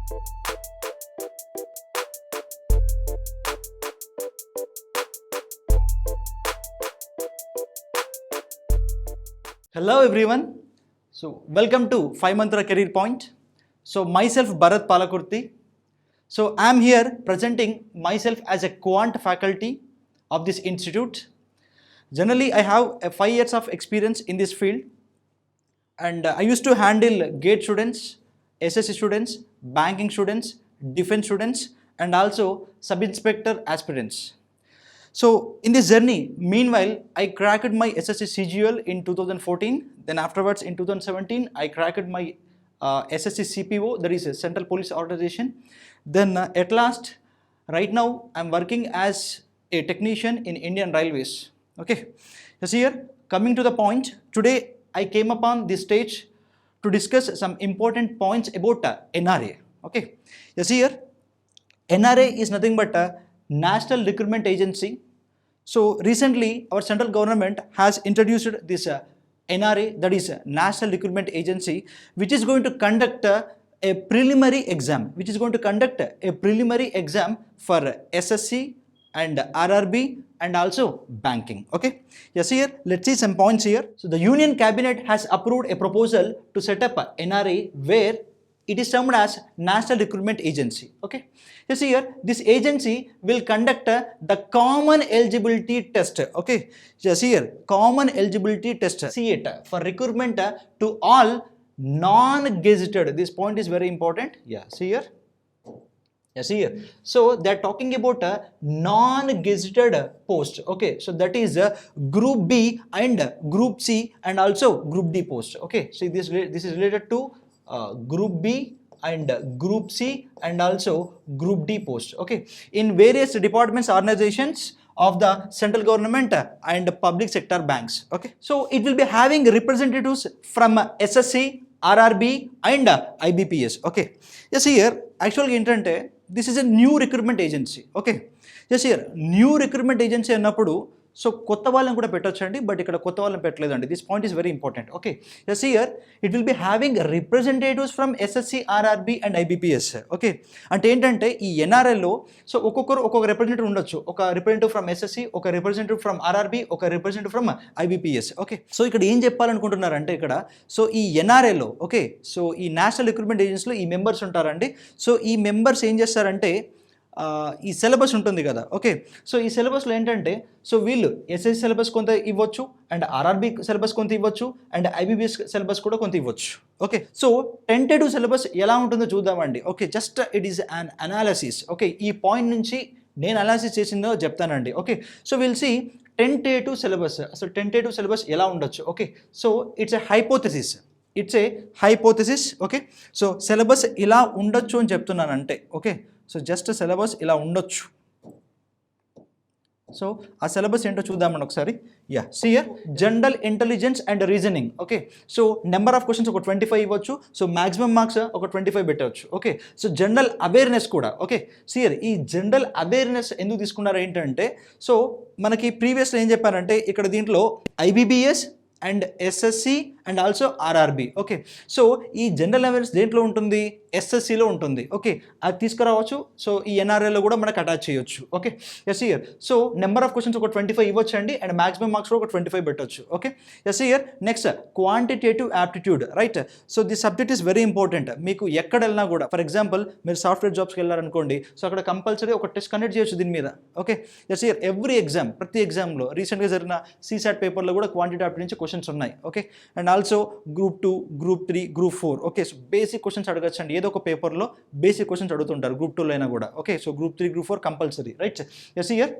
Hello everyone. So welcome to 5 Mantra Career Point. So myself Bharat Palakurti. So I am here presenting myself as a quant faculty of this institute. Generally I have 5 years of experience in this field, and I used to handle GATE students, SSC students, banking students, defense students, and also sub-inspector aspirants. So in this journey, meanwhile, I cracked my SSC CGL in 2014. Then afterwards, in 2017, I cracked my SSC CPO, that is a Central Police Organization. Then at last, right now, I'm working as a technician in Indian Railways. Okay, yes, here coming to the point. Today, I came upon this stage to discuss some important points about NRA. Okay, yes, here NRA is nothing but a National Recruitment Agency. So recently our central government has introduced this NRA, that is National Recruitment Agency, which is going to conduct a preliminary exam, for SSC and RRB and also banking. Okay, yes, here let's see some points here. So the Union Cabinet has approved a proposal to set up a NRA where it is termed as National Recruitment Agency. Okay, you see here this agency will conduct the common eligibility test. Okay, you see here common eligibility test CET for recruitment to all non-gazetted. This point is very important. Yeah, see here. Yes, here. So they are talking about a non-gazetted post. Okay, so that is Group B and Group C and also Group D post. Okay, so this is related to Group B and Group C and also Group D post. Okay, in various departments, organizations of the central government and public sector banks. Okay, so it will be having representatives from SSC, RRB and IBPS. Okay, yes, here actually intente this is a new recruitment agency. Okay, yes, here new recruitment agency annappudu so కొత్త వాళ్ళని కూడా పెట్టొచ్చండి, but ఇక్కడ కొత్త వాళ్ళని పెట్టలేదండి. This point is very important. Okay, yes, here it will be having representatives from SSC, RRB and IBPS. Okay, అంటే ఏంటంటే ఈ ఎన్ఆర్ఎల్లో సో ఒక్కొక్కరు ఒక్కొక్క రిప్రజెంటేటివ్ ఉండొచ్చు. ఒక రిప్రజెంటేటివ్ ఫ్రమ్ ఎస్ఎస్సి, ఒక రిప్రజెంటేటివ్ ఫ్రమ్ ఆర్ఆర్బి, ఒక representative from IBPS. Okay, so ఇక్కడ ఏం చెప్పాలనుకుంటున్నారంటే ఇక్కడ సో ఈ ఎన్ఆర్ఎల్లో ఓకే సో ఈ నేషనల్ రిక్రూట్మెంట్ ఏజెన్సీలో ఈ మెంబర్స్ ఉంటారండి. సో ఈ మెంబర్స్ ఏం చేస్తారంటే ఈ సిలబస్ ఉంటుంది కదా. ఓకే, సో ఈ సిలబస్లో ఏంటంటే సో వీళ్ళు ఎస్ఎస్సి సిలబస్ కొంత ఇవ్వచ్చు అండ్ ఆర్ఆర్బి సిలబస్ కొంత ఇవ్వచ్చు అండ్ ఐబిబిఎస్ సిలబస్ కూడా కొంత ఇవ్వచ్చు. ఓకే, సో టెంటేటివ్ సిలబస్ ఎలా ఉంటుందో చూద్దామండి. Okay, just it is an analysis. Okay, ఈ పాయింట్ నుంచి నేను అనాలిసిస్ చేసిందో చెప్తానండి. Okay, so will see tentative syllabus. అసలు టెంటేటివ్ సిలబస్ ఎలా ఉండొచ్చు. Okay, so it's a hypothesis. Okay, so syllabus ఇలా ఉండొచ్చు అని చెప్తున్నానంటే. ఓకే, సో జస్ట్ సిలబస్ ఇలా ఉండొచ్చు. సో ఆ సిలబస్ ఏంటో చూద్దామండి ఒకసారి. Yeah, see here general intelligence and reasoning. Okay, so number of questions ఒక 25 ఇవ్వచ్చు. సో మ్యాక్సిమం మార్క్స్ ఒక 25 పెట్టవచ్చు. ఓకే, సో జనరల్ అవేర్నెస్ కూడా. ఓకే, సీ హియర్ ఈ జనరల్ అవేర్నెస్ ఎందుకు తీసుకున్నారు ఏంటంటే సో మనకి ప్రీవియస్లో ఏం చెప్పారంటే ఇక్కడ దీంట్లో IBBS and SSC and also RRB. Okay, so ఈ జనరల్ అవేర్నెస్ దేంట్లో ఉంటుంది, ఎస్ఎస్సిలో ఉంటుంది. ఓకే, అది తీసుకురావచ్చు. సో ఈ ఎన్ఆర్ఐలో కూడా మనకు అటాచ్ చేయొచ్చు. Okay, yes year so number of questions ఒక 25 ఇవ్వచ్చు అండి అండ్ మాక్సిమం మార్క్స్ కూడా ఒక 25 పెట్టవచ్చు. Okay, yes here next quantitative aptitude. Right, so this subject is very important. మీకు ఎక్కడ వెళ్ళినా కూడా ఫర్ ఎగ్జాంపుల్ మీరు సాఫ్ట్వేర్ జాబ్స్కి వెళ్ళారనుకోండి, సో అక్కడ కంపల్సరీ ఒక టెస్ట్ కండక్ట్ చేయొచ్చు దీని మీద. Okay, yes here every exam, ప్రతి ఎగ్జామ్లో రీసెంట్గా జరిగిన సీసాట్ పేపర్లో కూడా క్వాంటిటేటివ్ యాప్టిట్యూడ్ నుంచి క్వశ్చన్స్ ఉన్నాయి. Okay, and also group 2, group 3, group 4. Okay, so basic questions అడగచ్చు అండి. ఏదో ఒక పేపర్లో బేసిక్ క్వశ్చన్స్ అడుగుతుంటారు గ్రూప్ 2లో అయినా కూడా. Okay, so group 3, group 4 compulsory. Right, yes year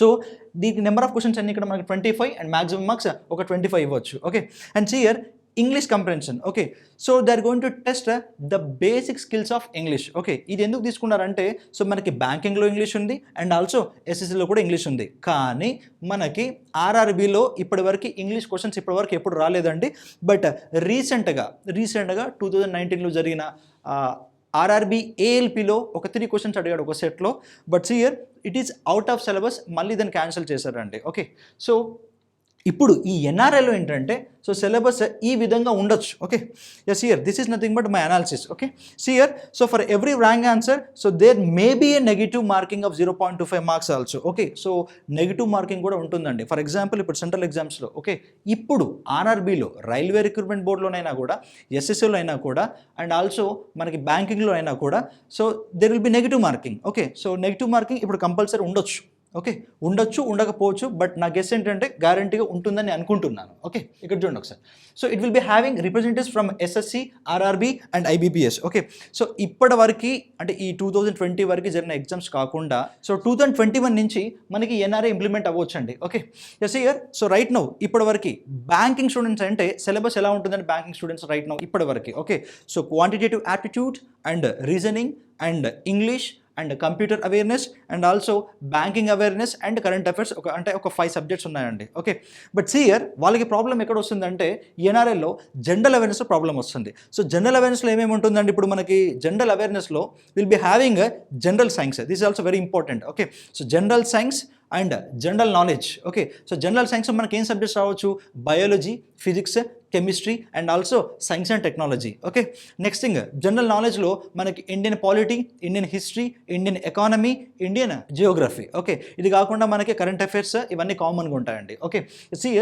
so దీనికి నెంబర్ ఆఫ్ క్వశ్చన్స్ అన్ని ఇక్కడ మనకి 25 అండ్ మాక్సిమం మార్క్స్ ఒక 25 ఇవ్వచ్చు. Okay, and sir English comprehension. Okay, so they are going to test the basic skills of English. Okay, ఇది ఎందుకు తీసుకున్నారంటే so మనకి బ్యాంకింగ్లో ఇంగ్లీష్ ఉంది అండ్ ఆల్సో ఎస్ఎస్సిలో కూడా ఇంగ్లీష్ ఉంది. కానీ మనకి ఆర్ఆర్బిలో ఇప్పటివరకు ఇంగ్లీష్ క్వశ్చన్స్ ఇప్పటివరకు ఎప్పుడు రాలేదండి. బట్ రీసెంట్గా 2019లో జరిగిన ఆర్ఆర్బి ఏఎల్పిలో ఒక 3 క్వశ్చన్స్ అడిగాడు ఒక సెట్లో. But here it is out of syllabus, మళ్ళీ దాన్ని క్యాన్సిల్ చేశారండి. ఓకే, సో ఇప్పుడు ఈ ఎన్ఆర్ఐలో ఏంటంటే సో సిలబస్ ఈ విధంగా ఉండొచ్చు. Okay, yes here this is nothing but my analysis. Okay, see here so for every wrong answer so there may be a negative marking of 0.25 marks also. Okay, so negative marking కూడా ఉంటుందండి. For example ఇప్పుడు central ఎగ్జామ్స్లో okay ఇప్పుడు ఆర్ఆర్బీలో railway recruitment బోర్డులోనైనా కూడా ఎస్ఎస్సీలో అయినా కూడా and also మనకి బ్యాంకింగ్లో అయినా కూడా so there will be negative marking. Okay, so negative marking ఇప్పుడు కంపల్సరీ ఉండొచ్చు. ఓకే, ఉండొచ్చు ఉండకపోవచ్చు, బట్ నా గెస్ ఏంటంటే గ్యారంటీగా ఉంటుందని అనుకుంటున్నాను. ఓకే, ఇక్కడ చూడండి ఒకసారి. So it will be having representatives from SSC, RRB and IBPS. Okay, so ఇప్పటి వరకు అంటే ఈ 2020 వరకు జరిగిన ఎగ్జామ్స్ కాకుండా సో 2021 నుంచి మనకి ఎన్ఆర్ఐ ఇంప్లిమెంట్ అవ్వచ్చండి. Okay, yes year so right now ఇప్పటి వరకు బ్యాంకింగ్ స్టూడెంట్స్ అంటే సిలబస్ ఎలా ఉంటుందండి బ్యాంకింగ్ స్టూడెంట్స్ రైట్ నౌ ఇప్పటి వరకు. Okay, so quantitative aptitude and reasoning and English and computer awareness and also banking awareness and current affairs ఒక 5 subjects ఉన్నాయండి. Okay, but సియర్ వాళ్ళకి ప్రాబ్లం ఎక్కడ వస్తుందంటే ఎన్ఆర్ఐలో జనరల్ అవేర్నెస్లో ప్రాబ్లం వస్తుంది. సో జనరల్ అవేర్నెస్లో ఏమేమి ఉంటుందండి ఇప్పుడు మనకి జనరల్ అవేర్నెస్లో will be having general science. This is also very important. Okay, so general science and general knowledge. Okay, so general science మనకి ఏం సబ్జెక్ట్స్ రావచ్చు, biology, physics, chemistry and also science and technology. Okay, next thing general నాలెడ్జ్లో మనకి Indian polity, Indian history, Indian economy, Indian geography. Okay, ఇది కాకుండా మనకి current affairs ఇవన్నీ కామన్గా ఉంటాయండి. ఓకే, సి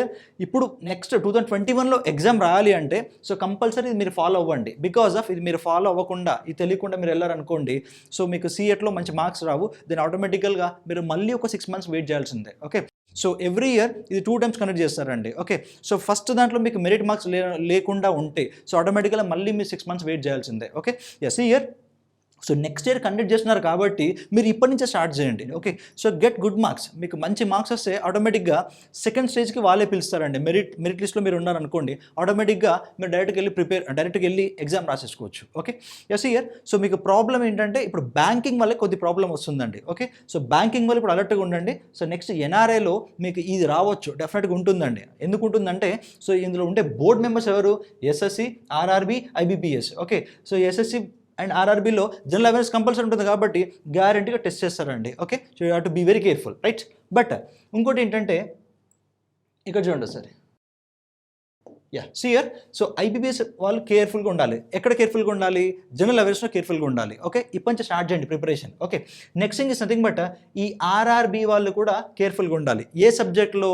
ఇప్పుడు నెక్స్ట్ 2021లో ఎగ్జామ్ రాయాలి అంటే సో కంపల్సరీ మీరు ఫాలో అవ్వండి. బికాస్ ఆఫ్ ఇది మీరు ఫాలో అవ్వకుండా ఇది తెలియకుండా మీరు వెళ్ళారనుకోండి సో మీకు సిఎట్లో మంచి మార్క్స్ రావు. దెన్ ఆటోమేటికల్గా మీరు మళ్ళీ ఒక 6 months వెయిట్ చేయాల్సిందే. ఓకే, సో ఎవ్రీ ఇయర్ ఇది 2 times కండక్ట్ చేస్తారండి. ఓకే, సో ఫస్ట్ దాంట్లో మీకు మెరిట్ మార్క్స్ లేకుండా ఉంటే సో ఆటోమేటిక్గా మళ్ళీ మీరు 6 months వెయిట్ చేయాల్సిందే. Okay, yes year so next year conduct చేస్తున్నారు కాబట్టి మీరు ఇప్పటి నుంచే స్టార్ట్ చేయండి. Okay, so get good marks. మీకు మంచి మార్క్స్ వస్తే ఆటోమేటిక్గా సెకండ్ స్టేజ్కి వాళ్ళే పిలుస్తారండి. మెరిట్ లిస్ట్లో మీరు ఉన్నారనుకోండి ఆటోమేటిక్గా మీరు డైరెక్ట్గా వెళ్ళి ఎగ్జామ్ రాసేసుకోవచ్చు. ఓకే, ఎస్ ఇయర్ సో మీకు ప్రాబ్లం ఏంటంటే ఇప్పుడు బ్యాంకింగ్ వల్ల కొద్ది ప్రాబ్లం వస్తుందండి. ఓకే, సో బ్యాంకింగ్ వల్ల ఇప్పుడు అలర్ట్గా ఉండండి. సో నెక్స్ట్ ఎన్ఆర్ఐలో మీకు ఇది రావచ్చు, డెఫినెట్గా ఉంటుందండి. ఎందుకు ఉంటుందంటే సో ఇందులో ఉండే బోర్డ్ మెంబర్స్ ఎవరు, SSC, RRB, IBPS. Okay, so SSC and ఆర్ఆర్బీలో జనరల్ అవేర్నెస్ కంపల్సరీ ఉంటుంది కాబట్టి గ్యారంటీగా టెస్ట్ చేస్తారండి. Okay, so you have to be very careful right. But ఇంకోటి ఏంటంటే ఇక్కడ చూడండి సరే సియర్ సో ఐబీపీఎస్ వాళ్ళు కేర్ఫుల్గా ఉండాలి. ఎక్కడ కేర్ఫుల్గా ఉండాలి, జనరల్ అవేర్నెస్లో కేర్ఫుల్గా ఉండాలి. ఓకే, ఇప్పటి నుంచి స్టార్ట్ చేయండి preparation. Okay, next thing is nothing but ఈ ఆర్ఆర్బీ వాళ్ళు కూడా కేర్ఫుల్గా ఉండాలి. ఏ సబ్జెక్ట్లో,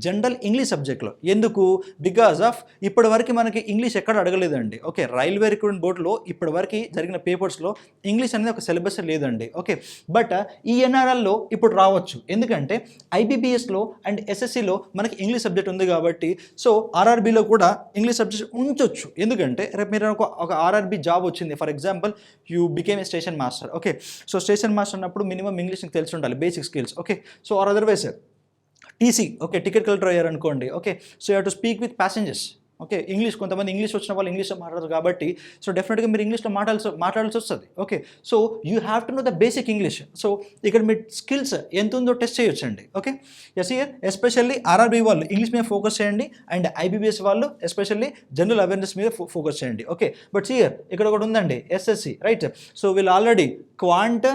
జనరల్ ఇంగ్లీష్ సబ్జెక్ట్లో. ఎందుకు, బికాజ్ ఆఫ్ ఇప్పటి వరకు మనకి ఇంగ్లీష్ ఎక్కడ అడగలేదండి. ఓకే, రైల్వే రిక్రూట్మెంట్ బోర్డులో ఇప్పటి వరకు జరిగిన పేపర్స్లో ఇంగ్లీష్ అనేది ఒక సిలబస్ లేదండి. ఓకే, బట్ ఈ ఎన్ఆర్ఎల్లో ఇప్పుడు రావచ్చు. ఎందుకంటే ఐబీపీఎస్లో అండ్ ఎస్ఎస్సిలో మనకి ఇంగ్లీష్ సబ్జెక్ట్ ఉంది కాబట్టి సో ఆర్ఆర్బీలో కూడా ఇంగ్లీష్ సబ్జెక్ట్ ఉంచొచ్చు. ఎందుకంటే రేపు మీరు ఒక ఆర్ఆర్బీ జాబ్ వచ్చింది, for example you became a station master. Okay, so station master అన్నప్పుడు మినిమం ఇంగ్లీష్ తెలిసి ఉండాలి, basic skills. Okay, so or otherwise TC okay ticket collector అయ్యారనుకోండి. Okay, so you have to speak with passengers. Okay, English కొంతమంది English వచ్చిన వాళ్ళు ఇంగ్లీష్లో మాట్లాడరు కాబట్టి సో డెఫినెట్గా మీరు ఇంగ్లీష్లో మాట్లాడాల్సి వస్తుంది. Okay, so you have to know the basic English. So ఇక్కడ మీ స్కిల్స్ ఎంత ఉందో టెస్ట్ చేయొచ్చండి. Okay, yes here especially RRB వాళ్ళు ఇంగ్లీష్ మీద ఫోకస్ చేయండి అండ్ ఐబీబీఎస్ వాళ్ళు ఎస్పెషల్లీ జనరల్ అవేర్నెస్ మీద ఫోకస్ చేయండి. ఓకే, బట్ ఇయర్ ఇక్కడ ఒకటి ఉందండి ఎస్ఎస్సి రైట్. సో వీళ్ళు already quant,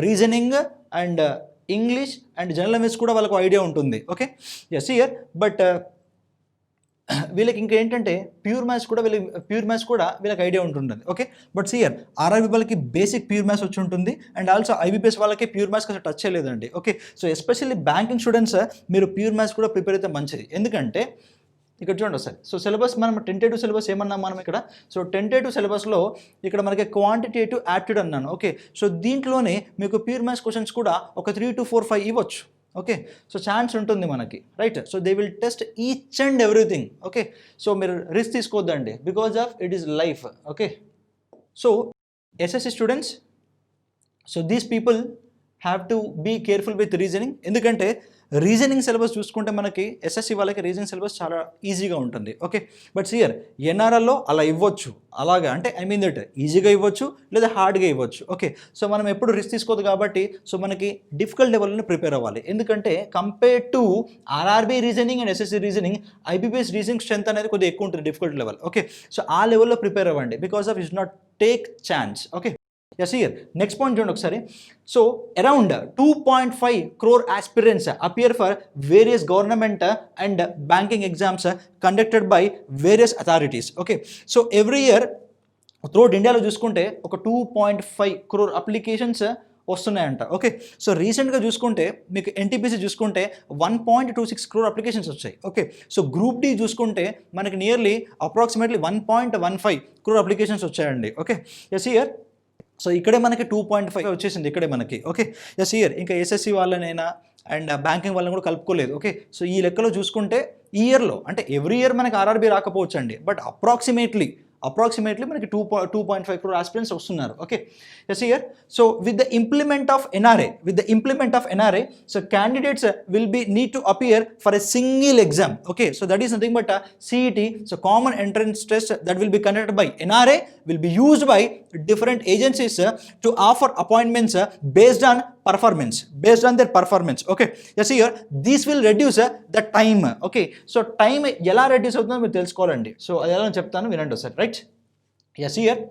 reasoning and English and general awareness కూడా వాళ్ళకు ఐడియా ఉంటుంది. ఓకే, ఎస్ ఇయర్ బట్ వీళ్ళకి ఇంకా ఏంటంటే ప్యూర్ మ్యాథ్స్ కూడా వీళ్ళకి ఐడియా ఉంటుంటుంది. ఓకే, బట్ సియర్ ఆర్ఆర్బీ వాళ్ళకి బేసిక్ ప్యూర్ మ్యాథ్స్ వచ్చి ఉంటుంది అండ్ ఆల్సో ఐబీపీఎస్ వాళ్ళకి ప్యూర్ మ్యాథ్స్ అసలు టచ్ చేయలేదండి. Okay, so especially banking students మీరు ప్యూర్ మ్యాథ్స్ కూడా ప్రిపేర్ అయితే మంచిది. ఎందుకంటే ఇక్కడ చూడండి ఒకసారి సో సిలబస్ మనం టెంటేటివ్ సిలబస్ ఏమన్నాం మనం ఇక్కడ. సో టెంటేటివ్ సిలబస్లో ఇక్కడ మనకి క్వాంటిటేటివ్ యాప్టిట్యూడ్ అన్నాను. ఓకే, సో దీంట్లోనే మీకు ప్యూర్ మ్యాథ్స్ క్వశ్చన్స్ కూడా ఒక 3 to 4, 5 ఇవ్వచ్చు. ఓకే, సో ఛాన్స్ ఉంటుంది మనకి right. So they will test each and everything. Okay, so మీరు రిస్క్ తీసుకోవద్దండి because of it is life. Okay, so SSC students so these people have to be careful with reasoning. ఎందుకంటే reasoning syllabus చూసుకుంటే మనకి SSC వాళ్ళకి reasoning syllabus చాలా ఈజీగా ఉంటుంది. Okay, but సియర్ ఎన్ఆర్ఎల్లో అలా ఇవ్వచ్చు, అలాగా అంటే ఐ మీన్ దట్ ఈజీగా ఇవ్వచ్చు లేదా హార్డ్గా ఇవ్వచ్చు. ఓకే, సో మనం ఎప్పుడు రిస్క్ తీసుకోదు కాబట్టి సో మనకి డిఫికల్ట్ లెవెల్ని ప్రిపేర్ అవ్వాలి. ఎందుకంటే compare to RRB reasoning and SSC reasoning IBPS reasoning strength అనేది కొద్దిగా ఎక్కువ ఉంటుంది డిఫికల్ట్ లెవెల్. ఓకే, సో ఆ లెవెల్లో ప్రిపేర్ అవ్వండి because of it's not take chance. Okay, Yes, here. Next point చూడండి ఒకసారి. So around 2.5 crore aspirants appear for various government and banking exams conducted by various authorities. Okay. So every year throughout ఇండియాలో చూసుకుంటే ఒక 2.5 crore applications వస్తున్నాయంట. Okay, so రీసెంట్గా చూసుకుంటే మీకు NTPC చూసుకుంటే 1.26 crore అప్లికేషన్స్ వచ్చాయి. ఓకే, సో గ్రూప్ డి చూసుకుంటే మనకి నియర్లీ అప్రాక్సిమేట్లీ 1.15 crore అప్లికేషన్స్ వచ్చాయండి. Okay, yes year. సో ఇక్కడే మనకి 2.5 వచ్చేసింది ఇక్కడే మనకి. Okay, yes here. ఇంకా ఎస్ఎస్సి వాళ్ళనైనా అండ్ బ్యాంకింగ్ వాళ్ళని కూడా కలుపుకోలేదు. ఓకే, సో ఈ లెక్కలో చూసుకుంటే ఈ ఇయర్లో అంటే ఎవ్రీ ఇయర్ మనకి ఆర్ఆర్బీ రాకపోవచ్చు అండి, బట్ అప్రాక్సిమేట్లీ మనకి 2.5 crore aspirants వస్తున్నారు. Okay, yes here. So with the implement of NRA so candidates will be need to appear for a single exam. Okay, so that is nothing but CET. So common entrance test that will be conducted by NRA will be used by different agencies to offer appointments based on their performance. Okay, yes here, this will reduce the time. Okay, so time ఎలా reduce అవుతుందో మీరు తెలుసుకోవాలండి. సో అది ఎలా చెప్తాను వినండి ఒకసారి, రైట్? Yes here.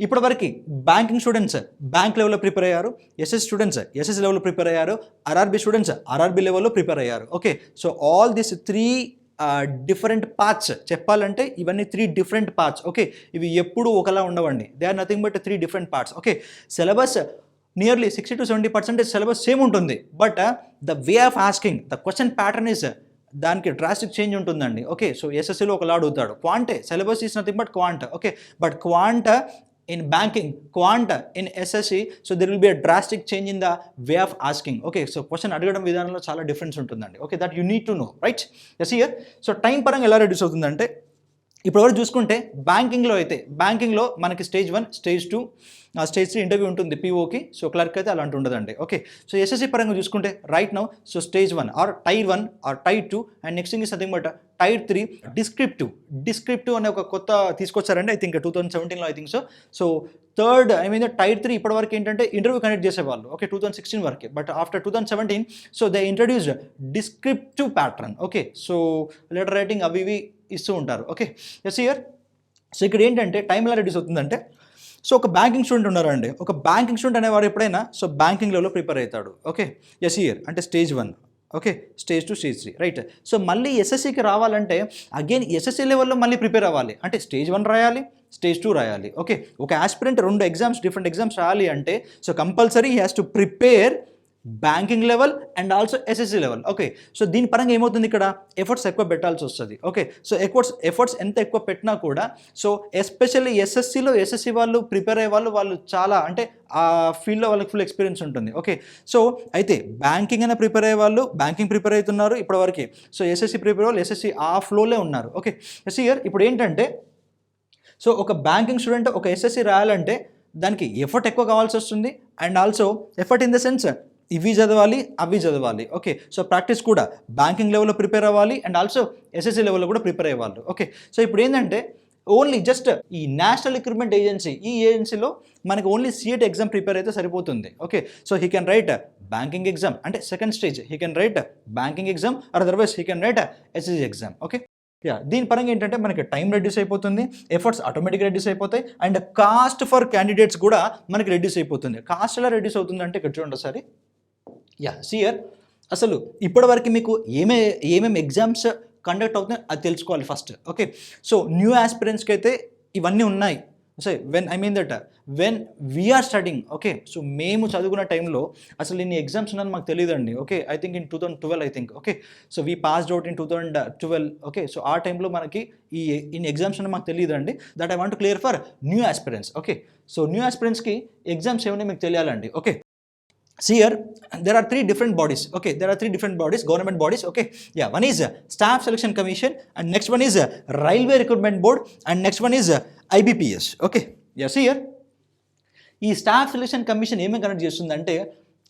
ఇప్పటివరకు బ్యాంకింగ్ స్టూడెంట్స్ బ్యాంక్ లెవెల్లో ప్రిపేర్ అయ్యారు, ఎస్ఎస్ స్టూడెంట్స్ ఎస్ఎస్ లెవెల్లో ప్రిపేర్ అయ్యారు, ఆర్ఆర్బీ స్టూడెంట్స్ ఆర్ఆర్బీ లెవెల్లో ప్రిపేర్ అయ్యారు. Okay, so all this three different parts చెప్పాలంటే ఇవన్నీ 3 different పార్ట్స్. ఓకే, ఇవి ఎప్పుడు ఒకలా ఉండవండి, they are nothing but 3 different parts. Okay, syllabus nearly 60 to 70% syllabus same ఉంటుంది, but the way of asking, the question pattern is దానికి drastic change ఉంటుందండి. Okay, so ఎస్ఎస్సిలో ఒకలా అడుగుతాడు క్వాంటే, syllabus is nothing but quant. Okay, but quant in banking, quant in SSC, so there will be a drastic change in the way of asking. Okay, so question అడగడం విధానంలో చాలా difference ఉంటుందండి. Okay, that you need to know, right? Yes here. So time పరంగా ఎలా reduce అవుతుందంటే ఇప్పటివరకు చూసుకుంటే బ్యాంకింగ్లో మనకి స్టేజ్ 1, స్టేజ్ 2, స్టేజ్ 3 ఇంటర్వ్యూ ఉంటుంది పిఓకి. సో క్లర్క్ అయితే అలాంటి ఉండదండి. ఓకే, సో ఎస్ఎస్సి పరంగా చూసుకుంటే right now so stage 1 or tier 1 or tier 2 and next thing is nothing but tier 3 descriptive అనే ఒక కొత్త తీసుకొచ్చారండి, ఐ థింక్ 2017లో I think so. So third tier 3 ఇప్పటివరకు ఏంటంటే ఇంటర్వ్యూ కండక్ట్ చేసేవాళ్ళు. ఓకే, 2016 వరకే, but after 2017 so they introduced descriptive pattern. Okay, so letter writing అవి ఇవి ఇస్తూ ఉంటారు. Okay, yes year. సో ఇక్కడ ఏంటంటే టైం ఎలా రెడ్యూస్ అవుతుందంటే సో ఒక బ్యాంకింగ్ స్టూడెంట్ ఉన్నారండి, ఒక బ్యాంకింగ్ స్టూడెంట్ అనేవాడు ఎప్పుడైనా సో బ్యాంకింగ్ లెవెల్లో ప్రిపేర్ అవుతాడు. ఓకే, ఎస్ ఇయర్ అంటే stage 1, okay, stage 2, stage 3, right? So మళ్ళీ ఎస్ఎస్సికి రావాలంటే అగైన్ ఎస్ఎస్సి లెవెల్లో మళ్ళీ ప్రిపేర్ అవ్వాలి, అంటే స్టేజ్ 1 రాయాలి, స్టేజ్ 2 రాయాలి. ఓకే, ఒక ఆస్పిరెంట్ 2 డిఫరెంట్ ఎగ్జామ్స్ రాయాలి అంటే so compulsory he has to prepare banking level and also SSC level. Okay, so దీని పరంగా ఏమవుతుంది, ఇక్కడ ఎఫర్ట్స్ ఎక్కువ పెట్టాల్సి వస్తుంది. ఓకే, సో ఎఫర్ట్స్ ఎంత ఎక్కువ పెట్టినా కూడా సో ఎస్పెషల్లీ ఎస్ఎస్సి వాళ్ళు ప్రిపేర్ అయ్యే వాళ్ళు చాలా అంటే ఆ ఫీల్డ్లో వాళ్ళకి ఫుల్ ఎక్స్పీరియన్స్ ఉంటుంది. ఓకే, సో అయితే బ్యాంకింగ్ అయినా ప్రిపేర్ అయ్యే వాళ్ళు బ్యాంకింగ్ ప్రిపేర్ అవుతున్నారు ఇప్పటివరకు, సో ఎస్ఎస్సి ప్రిపేర్ వాళ్ళు ఎస్ఎస్సి ఆ ఫ్లోలో ఉన్నారు. Okay, yes here. ఇప్పుడు ఏంటంటే సో ఒక బ్యాంకింగ్ స్టూడెంట్ ఒక ఎస్ఎస్సి రాయాలంటే దానికి ఎఫర్ట్ ఎక్కువ కావాల్సి వస్తుంది, and also effort in the sense ఇవి చదవాలి అవి చదవాలి. ఓకే, సో ప్రాక్టీస్ కూడా బ్యాంకింగ్ లెవెల్లో ప్రిపేర్ అవ్వాలి అండ్ ఆల్సో ఎస్ఎస్సి లెవెల్లో కూడా ప్రిపేర్ అయ్యేవాళ్ళు. ఓకే, సో ఇప్పుడు ఏంటంటే ఓన్లీ జస్ట్ ఈ నేషనల్ రిక్రూట్మెంట్ ఏజెన్సీ, ఈ ఏజెన్సీలో మనకి ఓన్లీ సిఎట్ ఎగ్జామ్ ప్రిపేర్ అయితే సరిపోతుంది. Okay, so he can write banking exam అంటే second stage, he can write banking exam or otherwise he can write SSC exam. Okay, దీని పరంగా ఏంటంటే మనకి టైం రెడ్యూస్ అయిపోతుంది, ఎఫర్ట్స్ ఆటోమేటిక్గా రెడ్యూస్ అయిపోతాయి, అండ్ కాస్ట్ ఫర్ క్యాండిడేట్స్ కూడా మనకి రెడ్యూస్ అయిపోతుంది. కాస్ట్ ఎలా రెడ్యూస్ అవుతుంది అంటే ఇక్కడ చూడండి ఒకసారి. సియర్ అసలు ఇప్పటివరకు మీకు ఏమేమి ఎగ్జామ్స్ కండక్ట్ అవుతున్నాయి అది తెలుసుకోవాలి ఫస్ట్. ఓకే, సో న్యూ ఆస్పిరెంట్స్కి అయితే ఇవన్నీ ఉన్నాయి. So when we are studying, okay, so మేము చదువుకున్న టైంలో అసలు ఇన్ని ఎగ్జామ్స్ ఉన్నది మాకు తెలియదండి. Okay, I think in 2012 I think. Okay, so we passed out in 2012. Okay, so ఆ టైంలో మనకి ఇన్ని ఎగ్జామ్స్ ఉన్నది మాకు తెలియదండి. That I want to clear for new aspirants. Okay, so new ఆస్పిరెంట్స్కి ఎగ్జామ్స్ ఏమైనా మీకు తెలియాలండి. Okay, see here there are 3 different bodies. Okay, there are 3 different bodies, government bodies. Okay, yeah, one is staff selection commission and next one is railway recruitment board and next one is IBPS. Okay, yeah, see here ఈ staff selection commission ఏమేమి connect చేస్తుందంటే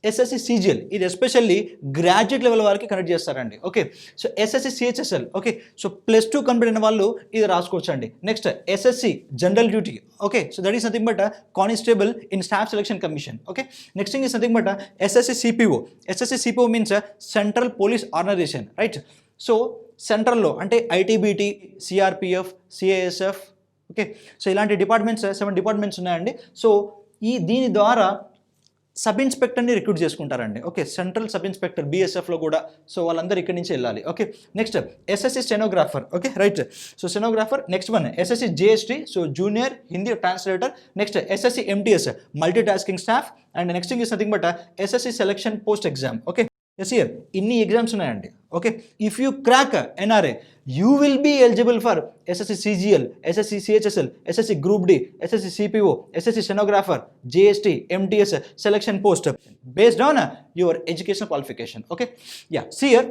SSC CGL, ఇది especially graduate level వరకు connect చేస్తారండి. Okay, so SSC CHSL, okay, so +2 complete అయిన వాళ్ళు ఇది రాసుకోవచ్చు అండి. Next SSC general duty, okay, so that is nothing but constable in staff selection commission. Okay, next thing is nothing but SSC CPO means central police organisation, right? So సెంట్రల్లో అంటే ITBP, CRPF, CISF, okay, so ఇలాంటి departments 7 departments ఉన్నాయండి. So దీని ద్వారా sub ఇన్స్పెక్టర్ని recruit చేసుకుంటారండి. Okay, central sub inspector బీఎస్ఎఫ్లో కూడా. సో వాళ్ళందరూ ఇక్కడి నుంచి వెళ్ళాలి. Okay, next SSC stenographer. Okay, right. So stenographer. Next one SSC JST, so junior Hindi translator. Next SSC MTS, multi tasking staff. And next thing is nothing but SSC selection post exam. Okay, yes here ఇన్ని exams ఉన్నాయండి. Okay, if you crack NRA you will be eligible for SSC CGL, SSC CHSL, SSC group D, SSC CPO, SSC stenographer, GST, MTS selection post based on your educational qualification. Okay, yeah, see here,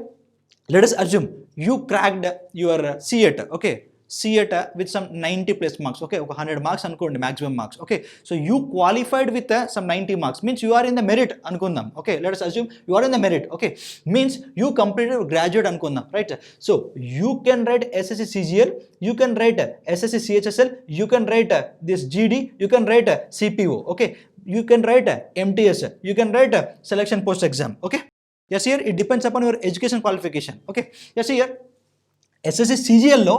let us assume you cracked your CET. Okay, CET with some 90 plus marks. Okay, 100 marks anukondi maximum marks. Okay, so you qualified with some 90 marks, means you are in the merit anukundam. Okay, let us assume you are in the merit. Okay, means you completed graduate anukundam, right? So you can write SSC CGL, you can write SSC CHSL, you can write this GD, you can write CPO. Okay, you can write MTS, you can write selection post exam. Okay, yes, here it depends upon your education qualification. Okay, yes, here SSC CGL lo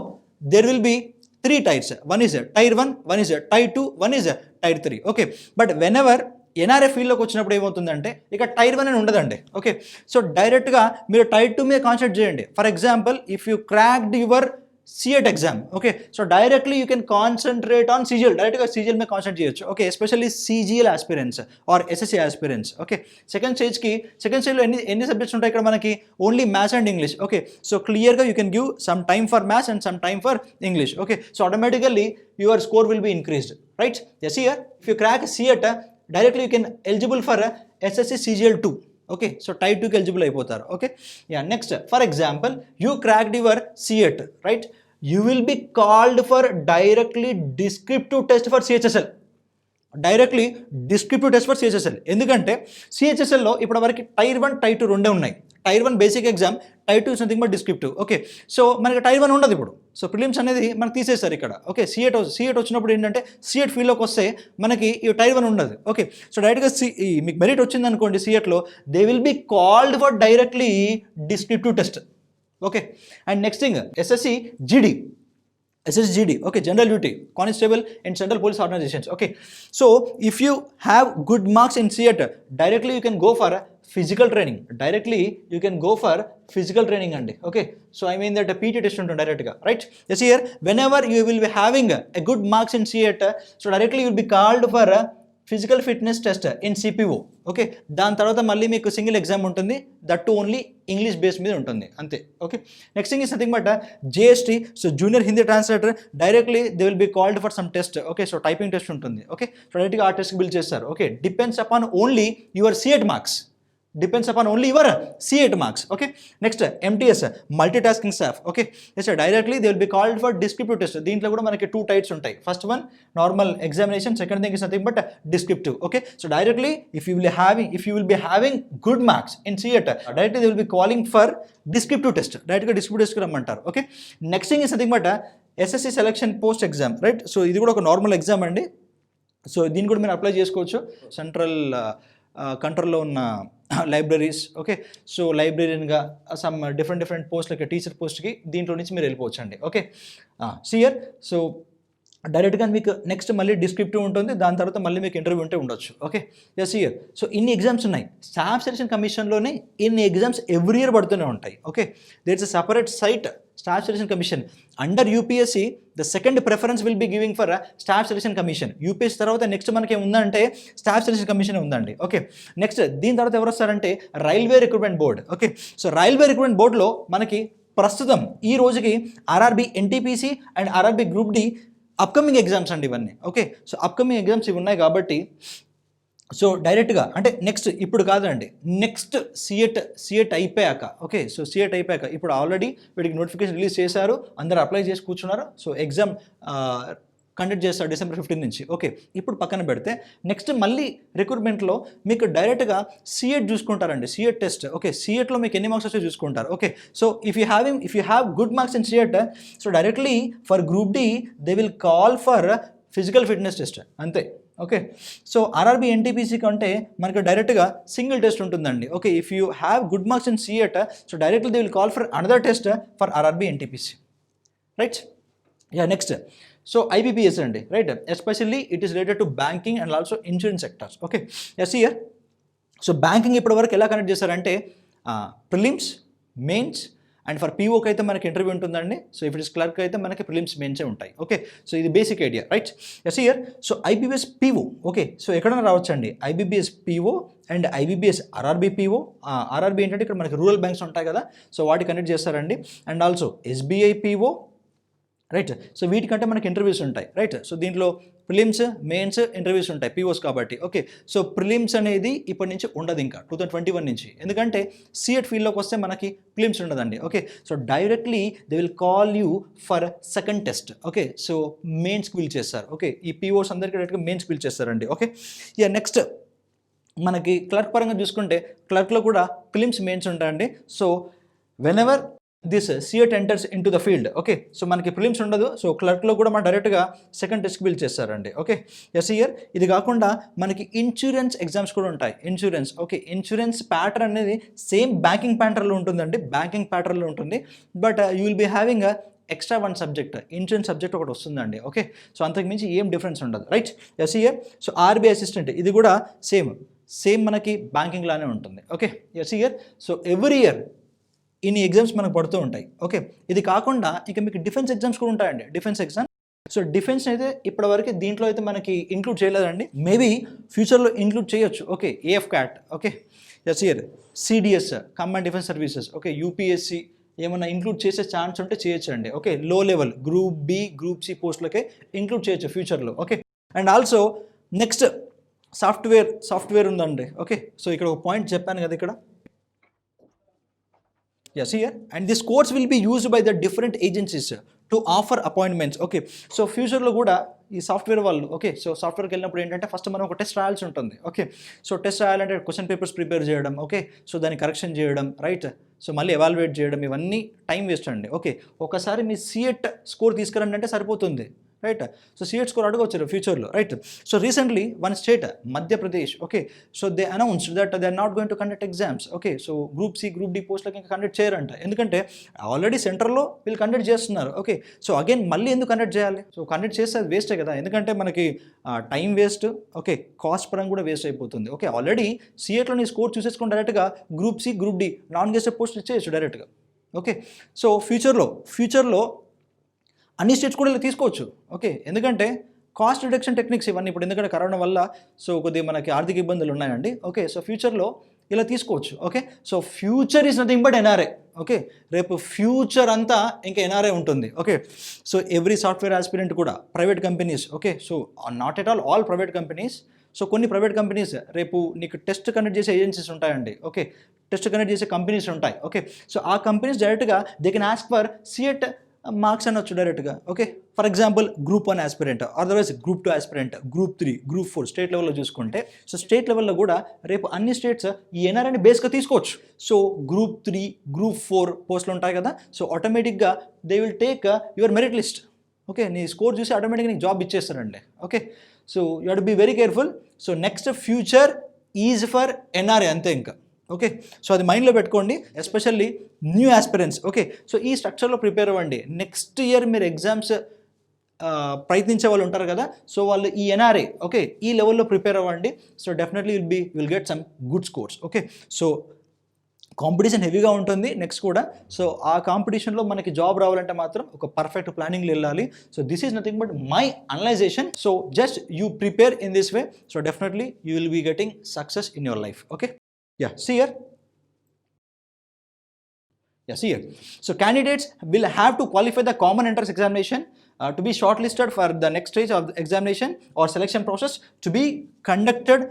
there will be 3 tiers. One is tier 1, one is tier 2, one is tier 3. Okay, but whenever NRA ఫీల్డ్లోకి వచ్చినప్పుడు ఏమవుతుందంటే ఇక tyre 1 అని ఉండదండి. Okay, so డైరెక్ట్గా మీరు tyre 2 మీద concentrate చేయండి. For example if you cracked your CET exam. Okay, so directly you can concentrate on CGL. డైరెక్ట్గా CGL మీద కాన్సన్ట్రేట్ చేయొచ్చు. Okay, especially CGL aspirants or SSC aspirants. Okay, second స్టేజ్లో ఎన్ని subjects ఉంటాయి ఇక్కడ మనకి? Only maths and English. Okay, so క్లియర్గా you can give some time for maths and some time for English. Okay, so automatically your score will be increased, right? Yes here if you crack CET directly you can eligible for SSC CGL 2. Okay, so tier 2కి eligible అయిపోతారు. Okay, yeah, next for example you cracked your CET, right? You will be called for directly descriptive test for CHSL. Directly descriptive test for CHSL. ఎందుకంటే CHSLలో ఇప్పటి వరకు tyre 1, tyre 2 రెండే ఉన్నాయి. Tier 1 basic exam, tier 2 something but descriptive. Okay, so మనకి tier 1 ఉండదు ఇప్పుడు. So prelims అనేది మనకు తీసేస్తారు ఇక్కడ. ఓకే, CET వచ్చినప్పుడు ఏంటంటే CET ఫీల్డ్లోకి వస్తే మనకి ఈ టైర్ 1 ఉండదు. ఓకే, సో డైరెక్ట్గా మీకు మెరిట్ వచ్చింది అనుకోండి CETలో, they will be called for directly descriptive test. Okay, and next thing SSC GD, okay, general duty, constable and central police organizations. Okay, so if you have good marks in CET, directly you can go for physical training. Andi. Okay, so I mean that a PT test untundi direct ga, right? Yes, here whenever you will be having a good marks in CET, so directly you will be called for a physical fitness test in CPO. Okay, దాని తర్వాత మళ్ళీ మీకు single exam ఉంటుంది, that only English base మీద ఉంటుంది అంతే. Okay, next thing is nothing but JST, so junior Hindi translator, directly they will be called for some test. Okay, so typing test ఉంటుంది. Okay, so డైరెక్ట్గా ఆ టెస్ట్కి బిల్ చేస్తారు. Okay, depends upon only your CET marks. Okay, next MTS, multitasking staff. Okay, yes, directly they will be called for descriptive test. దీంట్లో కూడా మనకి 2 types ఉంటాయి. First one normal examination, second thing is nothing but descriptive. Okay, so directly if you will be having good marks in CET, directly they will be calling for descriptive test. డైరెక్ట్గా descriptive టెస్ట్కి రమ్మంటారు. Okay, next thing is nothing but SSC selection post exam, right? So ఇది కూడా ఒక normal exam అండి. So దీన్ని కూడా మీరు అప్లై చేసుకోవచ్చు సెంట్రల్ కంట్రోల్లో ఉన్న లైబ్రరీస్. ఓకే, సో లైబ్రరీన్గా సమ్ డిఫరెంట్ పోస్ట్లకి, టీచర్ పోస్ట్కి దీంట్లో నుంచి మీరు వెళ్ళిపోవచ్చు అండి. ఓకే, సియర్ సో డైరెక్ట్గా మీకు నెక్స్ట్ మళ్ళీ డిస్క్రిప్టివ్ ఉంటుంది, దాని తర్వాత మళ్ళీ మీకు ఇంటర్వ్యూ ఉంటే ఉండొచ్చు. ఓకే, ఎస్ ఇయర్ సో ఇన్ని ఎగ్జామ్స్ ఉన్నాయి. స్టాఫ్ సెలక్షన్ కమిషన్లోనే ఇన్ని ఎగ్జామ్స్ ఎవ్రీ ఇయర్ పడుతూనే ఉంటాయి. Okay, there is a separate site staff selection commission under UPSC. The second preference will be giving for staff selection commission. UPSC తర్వాత next మనకి ఏముందంటే staff selection commission ఉందండి. Okay, next దీని తర్వాత ఎవరు వస్తారంటే railway recruitment board. Okay, so railway recruitment బోర్డులో మనకి ప్రస్తుతం ఈ రోజుకి RRB NTPC and RRB group D upcoming exams అండి ఇవన్నీ. ఓకే, సో అప్కమింగ్ ఎగ్జామ్స్ ఇవి ఉన్నాయి కాబట్టి సో డైరెక్ట్గా అంటే నెక్స్ట్ ఇప్పుడు కాదండి, నెక్స్ట్ CET అయిపోయాక. ఓకే, సో CET అయిపోయాక ఇప్పుడు ఆల్రెడీ వీటికి నోటిఫికేషన్ రిలీజ్ చేశారు, అందరూ అప్లై చేసి కూర్చున్నారు. సో ఎగ్జామ్ కండక్ట్ చేస్తారు December 15 నుంచి. ఓకే, ఇప్పుడు పక్కన పెడితే నెక్స్ట్ మళ్ళీ రిక్రూట్మెంట్లో మీకు డైరెక్ట్గా CET చూసుకుంటారండి, CET టెస్ట్. ఓకే, CETలో మీకు ఎన్ని మార్క్స్ వచ్చాయో చూసుకుంటారు. Okay, so if you have good marks in CET, so directly for group D they will call for physical fitness test అంతే. ఓకే, సో RRB NTPC కంటే మనకి డైరెక్ట్గా సింగిల్ టెస్ట్ ఉంటుందండి. Okay, if you have good marks in CET, so directly they will call for another test for RRB NTPC, right? Yeah, next so IBPS అండి, right, especially it is related to banking and also insurance sectors. Okay, yes year. So banking ఇప్పటివరకు ఎలా connect చేశారంటే prelims, mains, and for పీఓకి అయితే మనకి interview ఉంటుందండి. So if it is clerk అయితే మనకి ప్రిలిమ్స్, మెయిన్సే ఉంటాయి. ఓకే, సో ఇది basic idea, right. Yes year. So IBPS PO, okay, so ఎక్కడైనా రావచ్చండి IBPS PO and IBPS RRB PO. RRB ఏంటంటే ఇక్కడ మనకి రూరల్ బ్యాంక్స్ ఉంటాయి కదా, సో వాటి కనెక్ట్ చేస్తారండి. And also SBI PO, right. So వీటికంటే మనకి ఇంటర్వ్యూస్ ఉంటాయి, రైట్. సో దీంట్లో ప్రిలిమ్స్, మెయిన్స్, ఇంటర్వ్యూస్ ఉంటాయి పీఓస్ కాబట్టి. ఓకే, సో ప్రిలిమ్స్ అనేది ఇప్పటి నుంచి ఉండదు ఇంకా 2021 నుంచి, ఎందుకంటే సిఎట్ ఫీల్డ్లోకి వస్తే మనకి ప్రిలిమ్స్ ఉండదండి. Okay, so directly they will call you for second test. Okay, so మెయిన్స్కి పిల్ చేస్తారు. ఓకే, ఈ పీఓస్ అందరికీ డైరెక్ట్గా మెయిన్స్కి పిల్ చేస్తారండి. ఓకే, ఇక నెక్స్ట్ మనకి క్లర్క్ పరంగా చూసుకుంటే క్లర్క్లో కూడా ప్రిలిమ్స్, మెయిన్స్ ఉంటాయండి. So whenever this CET enters into the field, okay, so మనకి ప్రిలిమ్స్ ఉండదు. సో క్లర్క్లో కూడా మనం డైరెక్ట్గా సెకండ్ టెస్ట్కి బిల్డ్ చేస్తారండి. Okay, yes year. ఇది కాకుండా మనకి ఇన్సూరెన్స్ ఎగ్జామ్స్ కూడా ఉంటాయి. ఇన్సూరెన్స్, ఓకే, ఇన్సూరెన్స్ ప్యాటర్న్ అనేది సేమ్ బ్యాంకింగ్ ప్యాటర్న్లో ఉంటుందండి, బ్యాంకింగ్ ప్యాటర్న్లో ఉంటుంది. But you will be having extra one subject, insurance subject ఒకటి వస్తుందండి. ఓకే, సో అంతకుమించి ఏం డిఫరెన్స్ ఉండదు, right. Yes year. So RBI assistant, ఇది కూడా సేమ్ మనకి బ్యాంకింగ్ లానే ఉంటుంది. Okay, yes year. So every year ఇన్ని ఎగ్జామ్స్ మనకు పడుతూ ఉంటాయి. ఓకే, ఇది కాకుండా ఇక మీకు డిఫెన్స్ ఎగ్జామ్స్ కూడా ఉంటాయండి, డిఫెన్స్ ఎగ్జామ్. సో డిఫెన్స్ అయితే ఇప్పటివరకు దీంట్లో అయితే మనకి ఇంక్లూడ్ చేయలేదండి, మేబీ ఫ్యూచర్లో ఇంక్లూడ్ చేయొచ్చు. Okay, AFCAT, okay, yes sir. CDS, combined defence services, okay, UPSC ఏమన్నా ఇంక్లూడ్ చేసే ఛాన్స్ ఉంటే చేయొచ్చు అండి. Okay, low level group B, group C పోస్టులకే ఇంక్లూడ్ చేయొచ్చు ఫ్యూచర్లో. Okay, and also next software ఉందండి. ఓకే, సో ఇక్కడ ఒక పాయింట్ చెప్పాను కదా ఇక్కడ. Yes, here. And this course will be used by the different agencies to offer appointments. Okay, so ఫ్యూచర్లో కూడా ఈ సాఫ్ట్వేర్ వాళ్ళు, ఓకే, సో సాఫ్ట్వేర్కి వెళ్ళినప్పుడు ఏంటంటే ఫస్ట్ మనం ఒక టెస్ట్ రాయాల్సి ఉంటుంది. ఓకే, సో టెస్ట్ రాయాలంటే క్వశ్చన్ పేపర్స్ ప్రిపేర్ చేయడం, ఓకే, సో దాన్ని కరెక్షన్ చేయడం, రైట్, సో మళ్ళీ ఎవాల్యుయేట్ చేయడం, ఇవన్నీ టైం వేస్ట్ అండి. ఓకే, ఒకసారి మీ సిఎట్ స్కోర్ తీసుకురండి అంటే సరిపోతుంది, రైట్. సో సిఎట్ స్కోర్ అడగవచ్చు ఫ్యూచర్లో, right. So recently one state Madhya Pradesh, okay, so they announced that they are not going to conduct exams. Okay, so group C, group D పోస్ట్లకి ఇంకా కండక్ట్ చేయరంట, ఎందుకంటే already సెంటర్లో వీళ్ళు కండక్ట్ చేస్తున్నారు. ఓకే, సో అగైన్ మళ్ళీ ఎందుకు conduct చేయాలి? సో కండక్ట్ చేస్తే అది వేస్టే కదా, ఎందుకంటే మనకి టైం వేస్ట్, ఓకే, కాస్ట్ పరంగా కూడా వేస్ట్ అయిపోతుంది. ఓకే, ఆల్రెడీ సిఎట్లో నీ స్కోర్ చూసేసుకుని డైరెక్ట్గా group C, group D non gazetted post ఇచ్చేయచ్చు డైరెక్ట్గా. ఓకే, సో ఫ్యూచర్లో అన్ని స్టేట్స్ కూడా ఇలా తీసుకోవచ్చు. ఓకే, ఎందుకంటే కాస్ట్ రిడక్షన్ టెక్నిక్స్ ఇవన్నీ ఇప్పుడు, ఎందుకంటే కరోనా వల్ల సో కొద్దిగా మనకి ఆర్థిక ఇబ్బందులు ఉన్నాయండి. ఓకే, సో ఫ్యూచర్లో ఇలా తీసుకోవచ్చు. Okay, so future is nothing but NRI. Okay, రేపు ఫ్యూచర్ అంతా ఇంకా ఎన్ఆర్ఐ ఉంటుంది. Okay, so every software aspirant కూడా private companies, okay, so not at all private companies, so కొన్ని ప్రైవేట్ కంపెనీస్ రేపు నీకు టెస్ట్ కండక్ట్ చేసే ఏజెన్సీస్ ఉంటాయండి. ఓకే, టెస్ట్ కండక్ట్ చేసే కంపెనీస్ ఉంటాయి. ఓకే, సో ఆ కంపెనీస్ డైరెక్ట్గా they can ask for CET marks అనొచ్చు డైరెక్ట్గా. Okay, for example group 1 aspirant, otherwise group 2 aspirant, group 3, group 4 state లెవెల్లో చూసుకుంటే, సో స్టేట్ లెవెల్లో కూడా రేపు అన్ని స్టేట్స్ ఈ ఎన్ఆర్ఐని బేస్గా తీసుకోవచ్చు. సో గ్రూప్ 3, గ్రూప్ 4 పోస్టులు ఉంటాయి కదా, సో ఆటోమేటిక్గా they will take your merit list. Okay, నీ స్కోర్ చూసి ఆటోమేటిక్గా నీకు జాబ్ ఇచ్చేస్తారండి. Okay, so you have to be very careful. So next future is for NRI అంతే ఇంకా. ఓకే, సో అది మైండ్లో పెట్టుకోండి, especially new aspirants. Okay, so ఈ స్ట్రక్చర్లో ప్రిపేర్ అవ్వండి. నెక్స్ట్ ఇయర్ మీరు ఎగ్జామ్స్ ప్రయత్నించే వాళ్ళు ఉంటారు కదా, సో వాళ్ళు ఈ ఎన్ఆర్ఐ, ఓకే, ఈ లెవెల్లో ప్రిపేర్ అవ్వండి. So definitely will get some good scores. Okay, so competition హెవీగా ఉంటుంది నెక్స్ట్ కూడా. సో ఆ కాంపిటీషన్లో మనకి జాబ్ రావాలంటే మాత్రం ఒక పర్ఫెక్ట్ ప్లానింగ్లో వెళ్ళాలి. So this is nothing but my analysation. So just you prepare in this way, so definitely you will be getting success in your life. Okay, yeah, see here. Yeah, see here. So candidates will have to qualify the common entrance examination to be shortlisted for the next stage of the examination or selection process to be conducted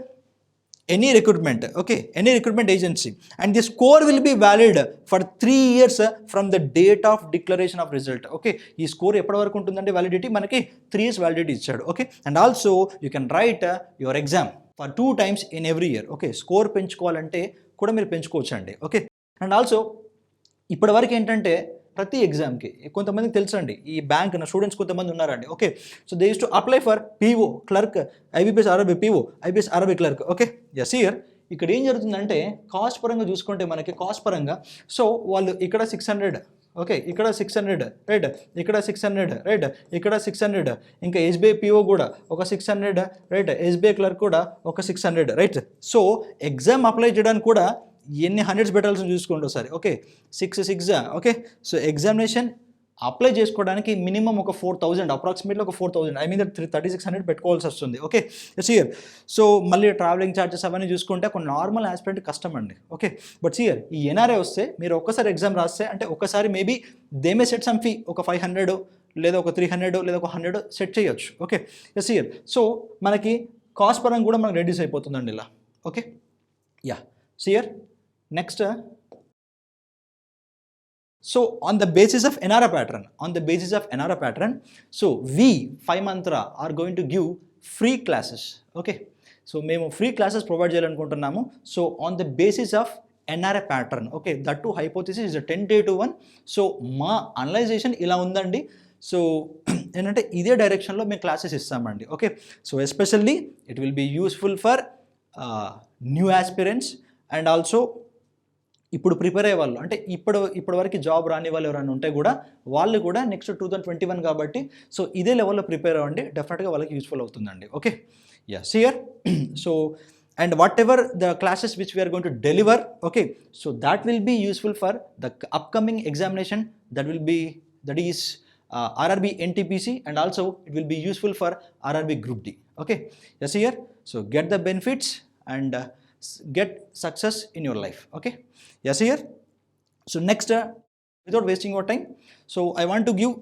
any recruitment, okay, any recruitment agency, and the score will be valid for 3 years from the date of declaration of result. Okay, ఈ score ఎప్పటి వరకు ఉంటుందంటే validity మనకి 3 years validity ఇచ్చాడు. Okay, and also you can write your exam for 2 times in every year. Okay, score పెంచుకోవాలంటే కూడా మీరు పెంచుకోవచ్చు అండి. ఓకే, అండ్ ఆల్సో ఇప్పటివరకు ఏంటంటే ప్రతి ఎగ్జామ్కి కొంతమందికి తెలుసండి, ఈ బ్యాంక్ స్టూడెంట్స్ కొంతమంది ఉన్నారండి. Okay, so they use to apply for PO clerk, IBPS RRB PO, IBS RRB clerk. Okay, yes here. ఇక్కడ ఏం జరుగుతుందంటే కాస్ట్ పరంగా చూసుకుంటే మనకి కాస్ట్ పరంగా సో వాళ్ళు ఇక్కడ 600 ఓకే, ఇక్కడ 600, రైట్, ఇక్కడ 600, రైట్, ఇక్కడ 600, ఇంకా ఎస్బీఐ పిఓ కూడా ఒక 600, రైట్, ఎస్బీఐ క్లర్క్ కూడా ఒక 600, రైట్. సో ఎగ్జామ్ అప్లై చేయడానికి కూడా ఎన్ని హండ్రెడ్స్ పెట్టాల్సి చూసుకోండి ఒకసారి. Okay, 6 okay. So examination apply చేసుకోవడానికి మినిమం ఒక 4000, అప్రాక్సిమేట్లీ ఒక 4000, ఐ మీన్ 3600 పెట్టుకోవాల్సి వస్తుంది. Okay, sir. సో మళ్ళీ ట్రావెలింగ్ ఛార్జెస్ అవన్నీ చూసుకుంటే ఒక నార్మల్ ఆస్పిరెంట్ కష్టం అండి. ఓకే, బట్ సియర్ ఈ ఎన్ఆర్ఐ వస్తే మీరు ఒక్కసారి ఎగ్జామ్ రాస్తే అంటే ఒకసారి maybe they may set some fee ఒక 500 లేదా ఒక 300 లేదా ఒక 100 సెట్ చేయొచ్చు. Okay, sir. సో మనకి కాస్ట్ పరంగా కూడా మనకు రెడ్యూస్ అయిపోతుందండి ఇలా. Okay, yeah, sir. Next, so on the basis of NRA pattern, so we 5Mantra are going to give free classes. Okay, so మేము ఫ్రీ క్లాసెస్ ప్రొవైడ్ చేయాలనుకుంటున్నాము. So on the basis of NRA pattern, okay, that to hypothesis is 10-1. So మా analysation ఇలా ఉందండి. So ఏంటంటే ఇదే డైరెక్షన్లో మేము classes ఇస్తామండి. Okay, so especially it will be useful for new aspirants and also ఇప్పుడు ప్రిపేర్ అయ్యే వాళ్ళు, అంటే ఇప్పటి వరకు జాబ్ రాని వాళ్ళు ఎవరైనా ఉంటే కూడా వాళ్ళు కూడా నెక్స్ట్ 2021 కాబట్టి సో ఇదే లెవెల్లో ప్రిపేర్ అవ్వండి, డెఫినెట్గా వాళ్ళకి యూస్ఫుల్ అవుతుందండి. Okay, yeah, sir. So and whatever the classes which we're going to deliver, okay, so that will be useful for the upcoming examination that is RRB NTPC and also it will be useful for RRB Group D. Okay, yes, here. So get the benefits and get success in your life. Okay, yes, here. So next, without wasting your time, so I want to give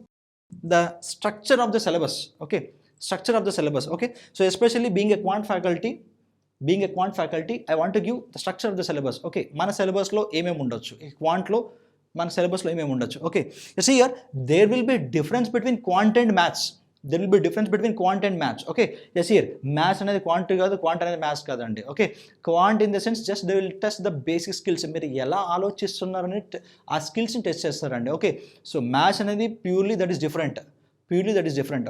the structure of the syllabus. Okay, structure of the syllabus. Okay, so especially being a quant faculty, I want to give the structure of the syllabus. Okay, మన సిలబస్లో ఏమేమి ఉండొచ్చు, ఈ క్వాంట్లో మన సిలబస్లో ఏమేమి ఉండొచ్చు. Okay, you see here there will be difference between quant and maths. Okay, yes, here maths అనేది క్వాంట్ కాదు, క్వాంట్ అనేది మ్యాథ్స్ కాదండి. Okay, quant in the sense just they will test the basic skills, మీరు ఎలా ఆలోచిస్తున్నారని ఆ స్కిల్స్ని test చేస్తారండి. ఓకే, సో మ్యాథ్స్ అనేది purely that is different.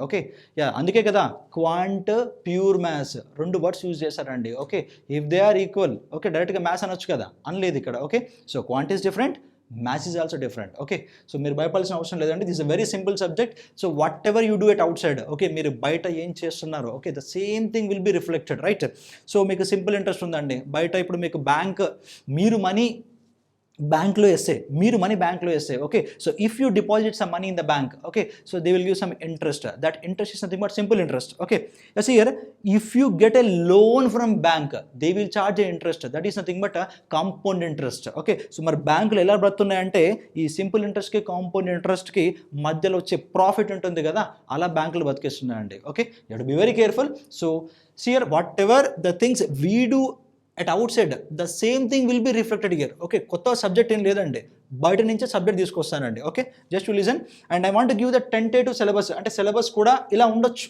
Okay, yeah, అందుకే కదా క్వాంట్, ప్యూర్ మ్యాథ్స్ రెండు వర్డ్స్ యూజ్ చేశారండి. Okay, if they are equal, okay, డైరెక్ట్గా మ్యాథ్స్ అనొచ్చు కదా, అనలేదు ఇక్కడ. Okay, so quant is different, maths is also different. Okay, so మీరు భయపడాల్సిన అవసరం లేదండి. This is a very simple subject. So what ever you do at out side, okay, మీరు బయట ఏం చేస్తున్నారు, okay, the same thing will be reflected, right. So మీకు simple interest ఉందండి బయట, ఇప్పుడు మీకు బ్యాంక్, మీరు మనీ బ్యాంక్లో వేస్తే, okay, so if you deposit some money in the bank, okay, so they will give some interest. That interest is nothing but simple interest. Okay, yes, here if you get a loan from bank they will charge a interest, that is nothing but compound interest. Okay, so మరి బ్యాంకులు ఎలా బ్రతున్నాయంటే ఈ simple ఇంట్రెస్ట్కి compound ఇంట్రెస్ట్కి మధ్యలో వచ్చే profit ఉంటుంది కదా, అలా బ్యాంకులు బతికేస్తున్నాయండి. Okay, you have to be very careful. So here whatever the things we do at outside, the same thing will be reflected here. Okay, కొత్త సబ్జెక్ట్ ఏం లేదండి, బయట నుంచే సబ్జెక్ట్ తీసుకొస్తానండి. Okay, just to listen and I want to give the tentative syllabus. అంటే syllabus కూడా ఇలా ఉండొచ్చు,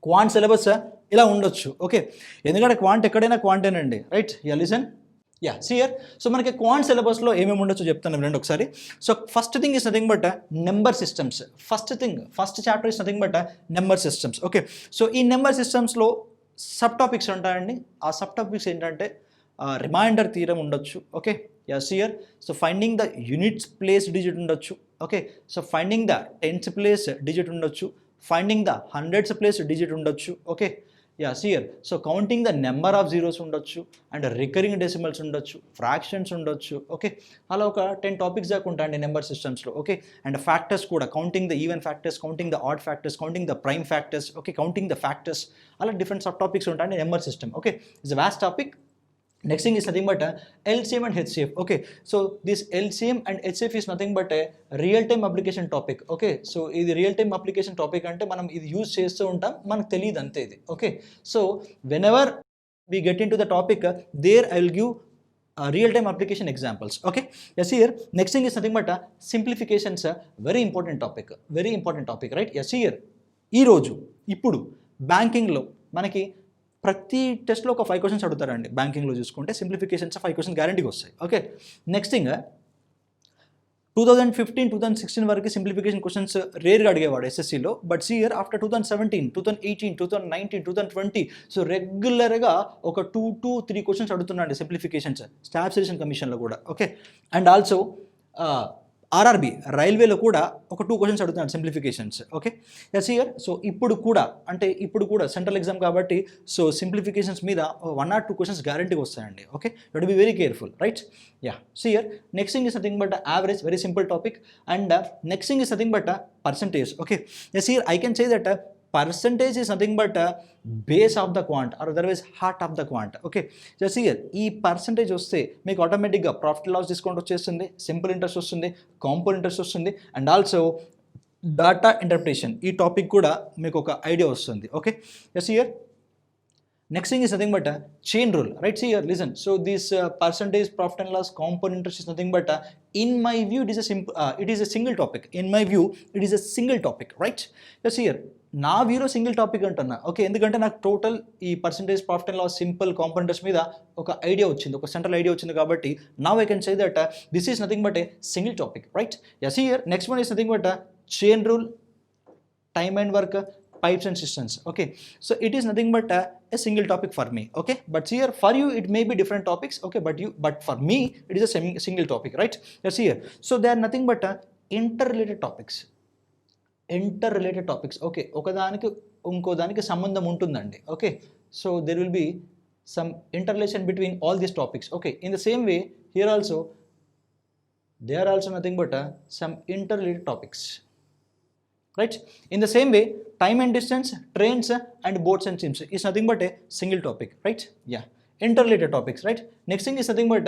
క్వాంట్ సిలబస్ ఇలా ఉండొచ్చు. ఓకే, ఎందుకంటే క్వాంట్ ఎక్కడైనా క్వాంటేనండి, right. Yeah, listen, yeah, sir. So మనకి క్వాంట్ సిలబస్లో ఏమేమి ఉండొచ్చు చెప్తాను రెండు ఒకసారి. So first thing is nothing but number systems. First chapter is nothing but number systems. Okay, so ఈ నెంబర్ సిస్టమ్స్లో సబ్ టాపిక్స్ ఉంటాయండి. ఆ సబ్ టాపిక్స్ ఏంటంటే రిమైండర్ థియరం ఉండొచ్చు. Okay, yes, here. So finding the units place digit ఉండొచ్చు. Okay, so finding the tens place digit ఉండొచ్చు, finding the hundreds place digit ఉండొచ్చు. Okay, yeah, here. So counting the number of zeros ఉండొచ్చు and recurring decimals ఉండొచ్చు, fractions ఉండొచ్చు. Okay, అలా ఒక 10 topics దాకా ఉంటాయండి నెంబర్ సిస్టమ్స్లో. ఓకే, అండ్ ఫ్యాక్టర్స్ కూడా, counting the even factors, counting the odd factors, counting the prime factors. Okay, counting the factors, అలా డిఫరెంట్ సబ్ టాపిక్స్ ఉంటాయండి number system. Okay, it's a vast topic. Next thing is nothing but LCM and HCF. Okay, so this LCM and HCF is nothing but a real-time application topic. Okay, so ఇది real-time application topic అంటే మనం ఇది use చేస్తూ ఉంటాం, మనకు తెలియదు అంతే ఇది. Okay, so whenever we get into the topic, there I will give real-time application examples. Okay, yes, here. Next thing is nothing but simplifications, very important topic, right? Yes, here. ఈరోజు ఇప్పుడు బ్యాంకింగ్లో మనకి ప్రతి టెస్ట్లో ఒక 5 క్వశ్చన్స్ అడుగుతారండి. బ్యాంకింగ్లో చూసుకుంటే సింప్లిఫికేషన్స్ 5 క్వశ్చన్స్ గ్యారంటీగా వస్తాయి. ఓకే, నెక్స్ట్ థింగ్ 2015, 2016 వరకు సింప్లిఫికేషన్ క్వశ్చన్స్ రేర్గా అడిగేవాడు ఎస్ఎస్సీలో. బట్ సియర్ ఆఫ్టర్ 2017, 2018, 2019, 2020 సో రెగ్యులర్గా ఒక 2 to 3 క్వశ్చన్స్ అడుగుతున్నాండి సింప్లిఫికేషన్స్, స్టాఫ్ సెలక్షన్ కమిషన్లో కూడా. ఓకే, అండ్ ఆల్సో ఆర్ఆర్బి రైల్వేలో కూడా ఒక 2 క్వశ్చన్స్ అడుగుతున్నాడు simplifications. Okay, yes here. So ఇప్పుడు కూడా సెంట్రల్ ఎగ్జామ్ కాబట్టి సో సింప్లిఫికేషన్స్ మీద 1 or 2 క్వశ్చన్స్ గ్యారంటీగా వస్తాయండి. Okay, you to be very careful, right? Yeah, see here next thing is nothing but average, very simple topic. And next thing is nothing but percentage. Okay, yes here I can say that percentage is nothing but base of the quant or otherwise heart of the quant. Okay, just hear ఈ percentage వస్తే మీకు ఆటోమేటిక్గా profit loss discount వచ్చేస్తుంది, simple interest వస్తుంది, compound interest వస్తుంది, and also data interpretation ఈ topic కూడా మీకు ఒక ఐడియా వస్తుంది. Okay, just hear next thing is nothing but chain rule, right? See here, listen. So this percentage, profit and loss, compound interest is nothing but in my view it is a single topic. In my view it is a single topic, right? Just here నా వ్యూలో single topic అంటున్నా. Okay, ఎందుకంటే నాకు total ఈ percentage, profit and loss, simple, compound interest మీద ఒక idea వచ్చింది, ఒక సెంట్రల్ ఐడియా వచ్చింది కాబట్టి now I can say that this is nothing but a single topic, right? Yes here next one is nothing but chain rule, time and work, pipes and systems. Okay, so it is nothing but a single topic for me. Okay, but here for you it may be different topics. Okay, but for me it is a single topic, right? Yes, here so they are nothing but interrelated topics. Okay, ఒకదానికి ఇంకో దానికి సంబంధం ఉంటుందండి. Okay, so there will be some interrelation between all these topics. Okay, in the same way here also they are also nothing but some interrelated topics, right? In the same way time and distance, trains and boats and ships is nothing but a single topic, right? Yeah, interrelated topics, right? Next thing is nothing but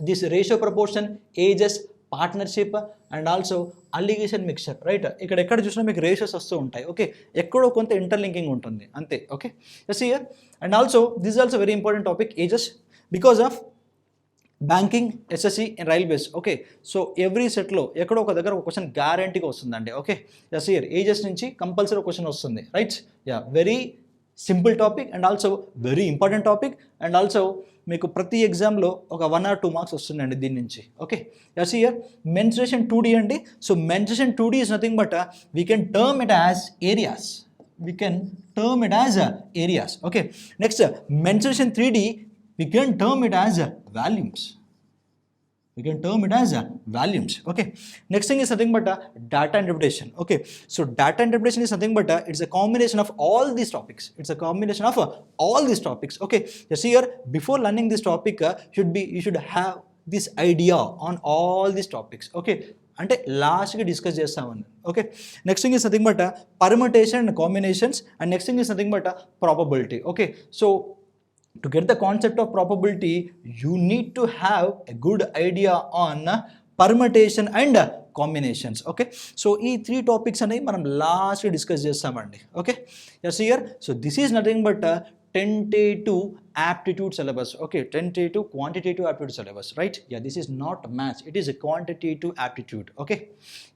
this ratio, proportion, ages, partnership and also alligation mixture, right? ఇక్కడ ఎక్కడ చూసినా మీకు ratios వస్తూ ఉంటాయి. Okay, ఎక్కడో కొంత interlinking ఉంటుంది అంతే. Okay, yes here and also this is also very important topic, ages, because of banking, SSC and railways. Okay, so every సెట్లో ఎక్కడో ఒక దగ్గర ఒక క్వశ్చన్ గ్యారంటీగా వస్తుందండి. ఓకే, ఎస్ హియర్ ఏజెస్ నుంచి కంపల్సరీ క్వశ్చన్ వస్తుంది, right? Yeah, very simple topic and also very important topic and also మీకు ప్రతి ఎగ్జామ్లో ఒక 1 or 2 మార్క్స్ వస్తుందండి దీని నుంచి. Okay, yes here mensuration 2D అండి. So mensuration 2D is nothing but we can term it as areas. Okay, next mensuration 3D we can term it as volumes. Okay, next thing is nothing but data interpretation. Okay, so data interpretation is nothing but it's a combination of all these topics. Okay, just here before learning this topic you should have this idea on all these topics. Okay, అంటే లాస్ట్గా discuss చేస్తామని. Okay, next thing is nothing but permutation and combinations and next thing is nothing but probability. Okay, so to get the concept of probability you need to have a good idea on permutation and combinations. Okay, so ఈ 3 topics అనేవి మనం last discuss చేస్తామండి. Okay, yes here so this is nothing but tentative aptitude syllabus. Okay, tentative quantitative aptitude syllabus, right? Yeah, this is not maths, it is a quantitative aptitude. Okay,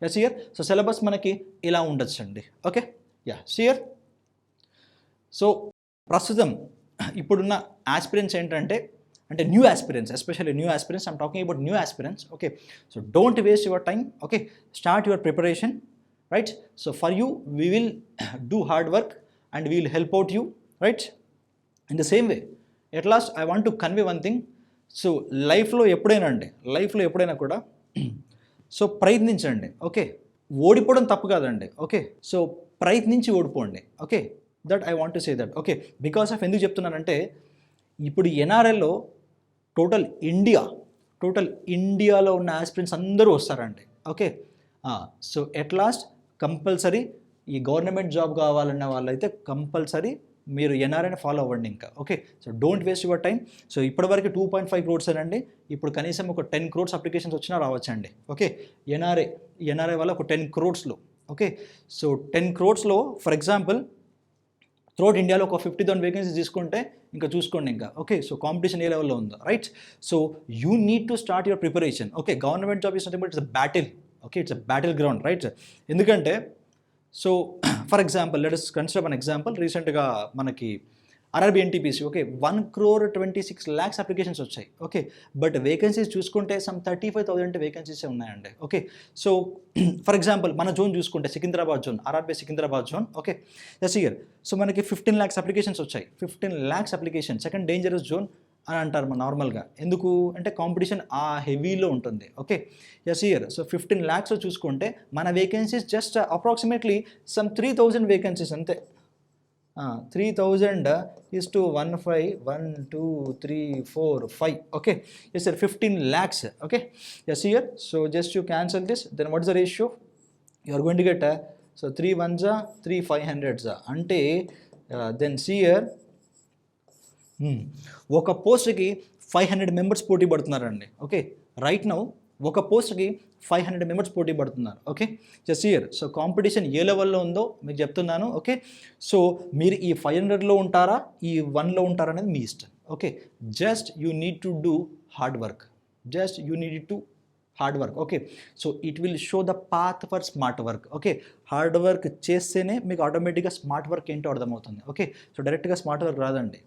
yes here so syllabus మనకి ఇలా ఉండొచ్చండి. Okay, yeah, here so ప్రస్తుతం ఇప్పుడున్న aspirants ఏంటంటే new aspirants, especially new aspirants, I'm talking about new aspirants. Okay, so don't waste your time. Okay, start your preparation, right? So for you we will do hard work and we will help out you, right? In the same way at last I want to convey one thing. So లైఫ్లో ఎప్పుడైనా కూడా so ప్రయత్నించండి. Okay, ఓడిపోవడం తప్పు కాదండి. Okay, so ప్రయత్నించి ఓడిపోండి. Okay, that I want to say that. Okay, because of ఎందుకు చెప్తున్నానంటే ఇప్పుడు ఎన్ఆర్ఎల్లో టోటల్ ఇండియాలో ఉన్న ఆస్పిరెంట్స్ అందరూ వస్తారండి. Okay, so at last compulsory ఈ గవర్నమెంట్ జాబ్ కావాలన్న వాళ్ళైతే కంపల్సరీ మీరు ఎన్ఆర్ఐని ఫాలో అవ్వండి ఇంకా. Okay, so don't waste your time. So ఇప్పటివరకు 2.5 crores అండి, ఇప్పుడు కనీసం ఒక 10 crores అప్లికేషన్స్ వచ్చినా రావచ్చండి. ఓకే, ఎన్ఆర్ఐ వల్ల ఒక 10 crores. Okay, so 10 crores for example throughout ఇండియాలో ఒక 50,000 వేకెన్సీస్ తీసుకుంటే ఇంకా చూసుకోండి ఇంకా. ఓకే, సో కాంపిటీషన్ ఏ లెవెల్లో ఉందో, right? So you need to start your preparation. Okay, government job is nothing but it's a battle. Okay, it's a battle ground, right? ఎందుకంటే so for example let us consider one example. రీసెంట్గా మనకి RRB NTPC okay 1,26 lakhs applications వచ్చాయి. Okay, but vacancies చూసుకుంటే some 35,000 vacancies ఉన్నాయండి. Okay, so for example మన zone చూసుకుంటే Secunderabad zone, RRB Secunderabad zone. Okay, just here so మనకి 15 lakhs applications వచ్చాయి. 15 lakhs application, second dangerous zone అని అంటారు మన నార్మల్గా. ఎందుకు అంటే కాంపిటీషన్ ఆ హెవీలో ఉంటుంది. Okay, yes year. So 15 lakhs చూసుకుంటే మన vacancies just approximately some 3000 vacancies అంతే. 3000 is to 1 5 1 2 3 4 5. Okay, yes sir, 15 lakhs. Okay, yes here. So just you cancel this, then what is the ratio you are going to get? So 3 1s 3 500s ante then see here. ఒక పోస్ట్కి 500 members పోటీ పడుతున్నారండి. Okay, right now ఒక పోస్ట్కి 500 members పోటీ పడుతున్నారు. Okay, just here. So competition ఏ లెవెల్లో ఉందో మీకు చెప్తున్నాను. ఓకే, సో మీరు ఈ 500లో ఉంటారా, ఈ 1లో ఉంటారా అనేది మీ ఇష్టం. Okay, just you need to do hard work. Just you need to hard work. Okay, so it will show the path for smart work. Okay, hard work చేస్తేనే మీకు ఆటోమేటిక్గా స్మార్ట్ వర్క్ ఏంటో అర్థమవుతుంది. ఓకే, సో డైరెక్ట్గా smart work రాదండి.